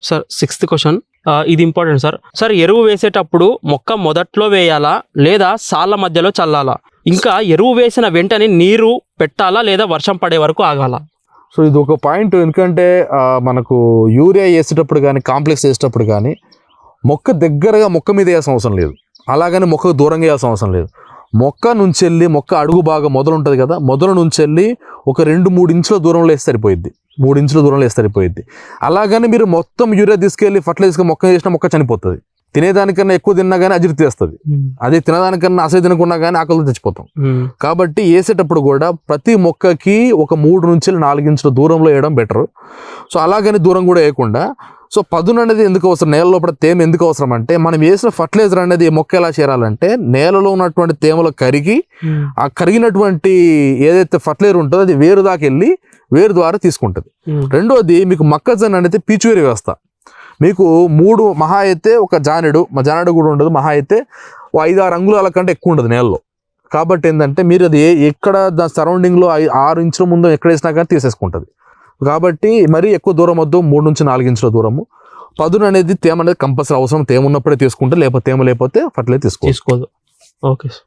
Sir 6th question, ఇది important sir. Sir ఎరువు వేసేటప్పుడు మొక్క మొదట్లో వేయాలా లేదా సాళ్ళ మధ్యలో చల్లాలా? ఇంకా ఎరువు వేసిన వెంటనే నీరు పెట్టాలా లేదా వర్షం పడే వరకు ఆగాలా? సో ఇది ఒక పాయింట్. ఎందుకంటే మనకు యూరియా వేసేటప్పుడు కానీ కాంప్లెక్స్ వేసేటప్పుడు కానీ మొక్క దగ్గరగా మొక్క మీద వేయాల్సిన అవసరం లేదు, అలాగని మొక్కకు దూరంగా వేయాల్సిన అవసరం లేదు. మొక్క నుంచి వెళ్ళి మొక్క అడుగు బాగా మొదలు ఉంటుంది కదా, మొదలు నుంచి వెళ్ళి ఒక 2-3 ఇంచుల దూరంలో వేస్తే సరిపోయిద్ది, 3 ఇంచుల దూరంలో వేస్తే సరిపోయిద్ది. అలాగని మీరు మొత్తం యూరియా తీసుకెళ్ళి ఫర్టిలైజర్గా మొక్క చేసిన మొక్క చనిపోతుంది. తినేదానికన్నా ఎక్కువ తిన్నా కానీ అజీర్తి వేస్తుంది. అదే తినదానికన్నా అసలు తినకున్నా కానీ ఆకలితో చచ్చిపోతాం. కాబట్టి వేసేటప్పుడు కూడా ప్రతి మొక్కకి ఒక 3 నుంచి 4 ఇంచుల దూరంలో వేయడం బెటర్. సో అలాగని దూరం కూడా వేయకుండా. సో పదును అనేది ఎందుకు అవసరం, నేల లోపల తేమ ఎందుకు అవసరం అంటే, మనం వేసిన ఫర్టిలైజర్ అనేది మొక్క ఎలా చేరాలంటే నేలలో ఉన్నటువంటి తేమలో కరిగి ఆ కరిగినటువంటి ఏదైతే ఫర్టిలైజర్ ఉంటుందో అది వేరు దాకా వెళ్ళి వేరు ద్వారా తీసుకుంటుంది. రెండోది మీకు మొక్కజొన్న అనేది పీచువేరి వ్యవస్థ. మీకు 3 మహా అయితే ఒక జానెడు కూడా ఉండదు, మహా అయితే 5-6 అంగుళాల కంటే ఎక్కువ ఉండదు నేలలో. కాబట్టి ఏంటంటే మీరు అది ఎక్కడ దాని సరౌండింగ్లో 6 ఇంచుల ముందు ఎక్కడ వేసినా కానీ తీసేసుకుంటుంది. కాబట్టి మరీ ఎక్కువ దూరం వద్దు, 3 నుంచి 4 ఇంచుల దూరము. పదును అనేది తేమ అనేది కంపల్సరీ అవసరం, తేమ ఉన్నప్పుడే తీసుకుంటే, లేకపోతే తేమ లేకపోతే ఫర్టిలైజర్ తీసుకోదు. Okay sir.